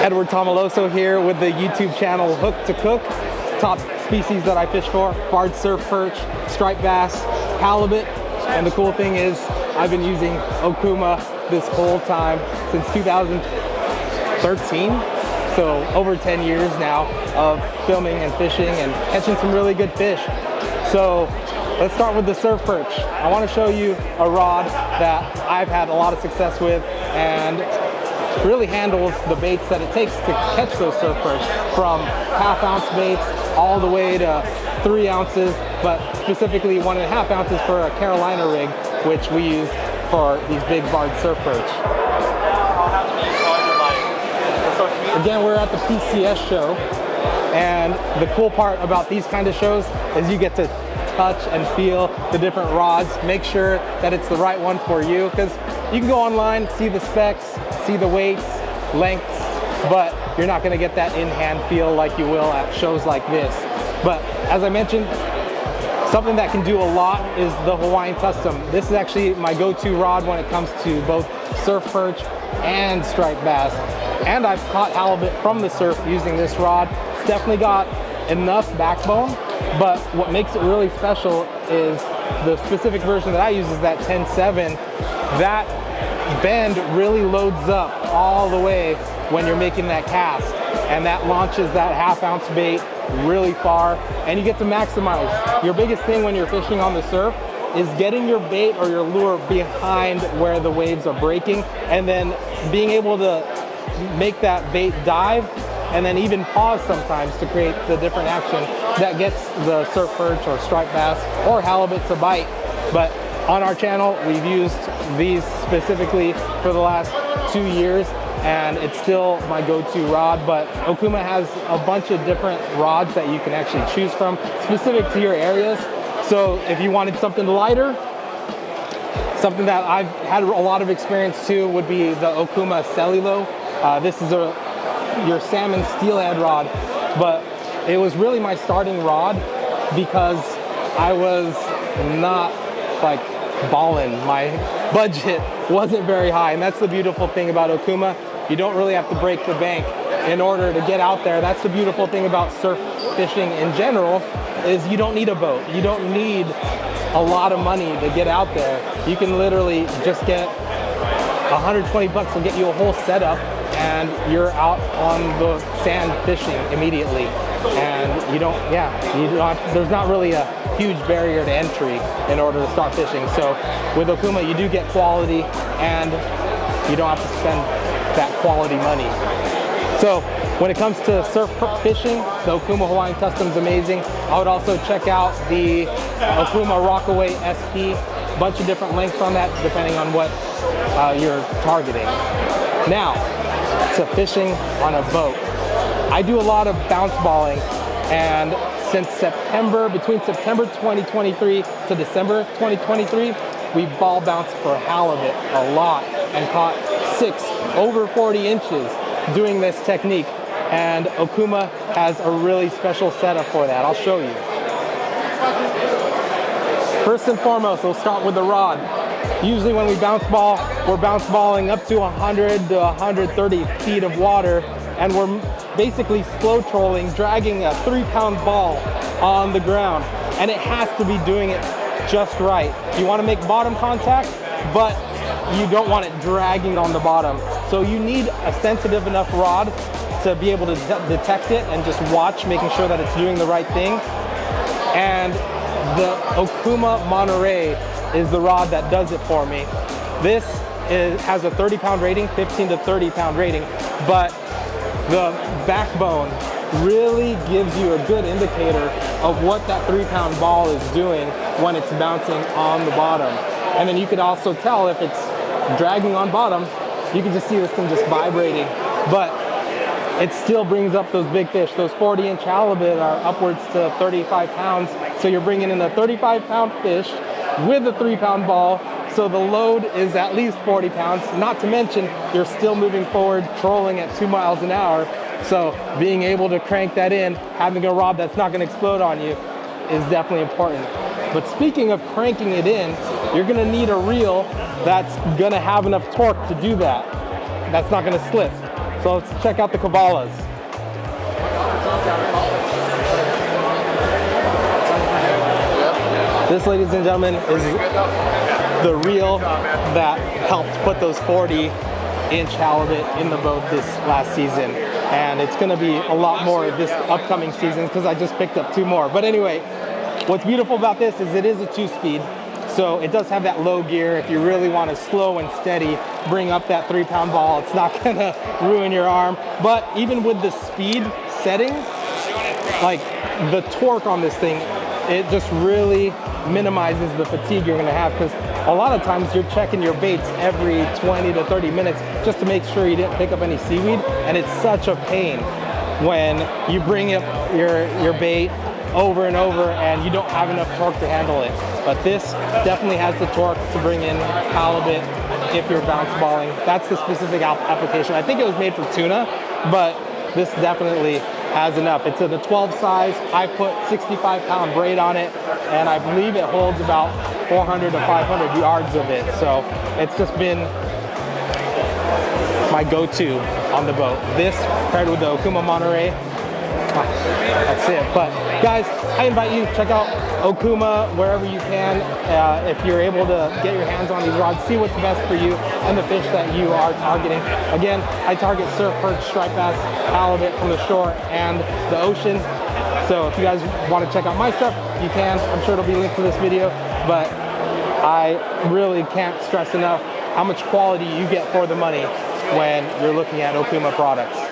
Edward Tomilloso here with the YouTube channel Hook2Cook. Top species that I fish for: barred surf perch, striped bass, halibut. And the cool thing is I've been using Okuma this whole time since 2013. So over 10 years now of filming and fishing and catching some really good fish. So let's start with the surf perch. I want to show you a rod that I've had a lot of success with and really handles the baits that it takes to catch those surf perch, from half-ounce baits all the way to 3 ounces, but specifically 1.5 ounces for a Carolina rig, which we use for these big barred surf perch. Again, we're at the PCS Show, and the cool part about these kind of shows is you get to touch and feel the different rods, make sure that it's the right one for you, because you can go online, see the specs, see the weights, lengths, but you're not going to get that in-hand feel like you will at shows like this. But as I mentioned, something that can do a lot is the Hawaiian Custom. This is actually my go-to rod when it comes to both surf perch and striped bass. And I've caught halibut from the surf using this rod. It's definitely got enough backbone, but what makes it really special is the specific version that I use is that 10-7. That bend really loads up all the way when you're making that cast, and that launches that half-ounce bait really far, and you get to maximize. Your biggest thing when you're fishing on the surf is getting your bait or your lure behind where the waves are breaking, and then being able to make that bait dive and then even pause sometimes to create the different action that gets the surf perch or striped bass or halibut to bite. But on our channel, we've used these specifically for the last 2 years, and it's still my go-to rod. But Okuma has a bunch of different rods that you can actually choose from specific to your areas. So if you wanted something lighter, something that I've had a lot of experience too would be the Okuma Cellulo. This is your salmon steelhead rod, but it was really my starting rod because I was not like balling. My budget wasn't very high, and that's the beautiful thing about Okuma. You don't really have to break the bank in order to get out there. That's the beautiful thing about surf fishing in general, is you don't need a boat. You don't need a lot of money to get out there. You can literally just get 120 bucks will get you a whole setup, and you're out on the sand fishing immediately. And there's not really a huge barrier to entry in order to start fishing. So with Okuma, you do get quality, and you don't have to spend that quality money. So when it comes to surf fishing, the Okuma Hawaiian Custom is amazing. I would also check out the Okuma Rockaway SP. A bunch of different lengths on that depending on what you're targeting. Now, to fishing on a boat. I do a lot of bounce balling, and since between September 2023 to December 2023, we ball bounced for halibut a lot and caught 6 over 40 inches doing this technique. And Okuma has a really special setup for that. I'll show you. First and foremost, we'll start with the rod. Usually when we bounce ball, we're bounce balling up to 100 to 130 feet of water, and we're basically slow trolling, dragging a 3-pound ball on the ground, and it has to be doing it just right. You want to make bottom contact, but you don't want it dragging on the bottom. So you need a sensitive enough rod to be able to detect it and just watch, making sure that it's doing the right thing. And the Okuma Montere is the rod that does it for me. This has a 30-pound rating, 15 to 30-pound rating, but the backbone really gives you a good indicator of what that 3-pound ball is doing when it's bouncing on the bottom. And then you can also tell if it's dragging on bottom. You can just see this thing just vibrating, but it still brings up those big fish. Those 40-inch halibut are upwards to 35 pounds. So you're bringing in a 35-pound fish with a 3-pound ball. So the load is at least 40 pounds, not to mention you're still moving forward, trolling at 2 miles an hour. So being able to crank that in, having a rod that's not going to explode on you is definitely important. But speaking of cranking it in, you're going to need a reel that's going to have enough torque to do that. That's not going to slip. So let's check out the Cavalas. This, ladies and gentlemen, is the reel that helped put those 40-inch halibut in the boat this last season. And it's gonna be a lot more this upcoming season because I just picked up 2 more. But anyway, what's beautiful about this is it is a 2-speed. So it does have that low gear. If you really want to slow and steady, bring up that 3-pound ball, it's not gonna ruin your arm. But even with the speed settings, like the torque on this thing, it just really minimizes the fatigue you're gonna have, because a lot of times you're checking your baits every 20 to 30 minutes just to make sure you didn't pick up any seaweed, and it's such a pain when you bring up your bait over and over and you don't have enough torque to handle it. But this definitely has the torque to bring in halibut if you're bounce balling. That's the specific application. I think it was made for tuna, but this definitely has enough. It's in the 12 size. I put 65-pound braid on it, and I believe it holds about 400 to 500 yards of it. So it's just been my go-to on the boat. This paired with the Okuma Montere, that's it. But guys, I invite you to check out Okuma wherever you can. If you're able to get your hands on these rods, see what's best for you and the fish that you are targeting. Again, I target surf, perch, striped bass, halibut from the shore and the ocean. So if you guys want to check out my stuff, you can. I'm sure it'll be linked to this video, but I really can't stress enough how much quality you get for the money when you're looking at Okuma products.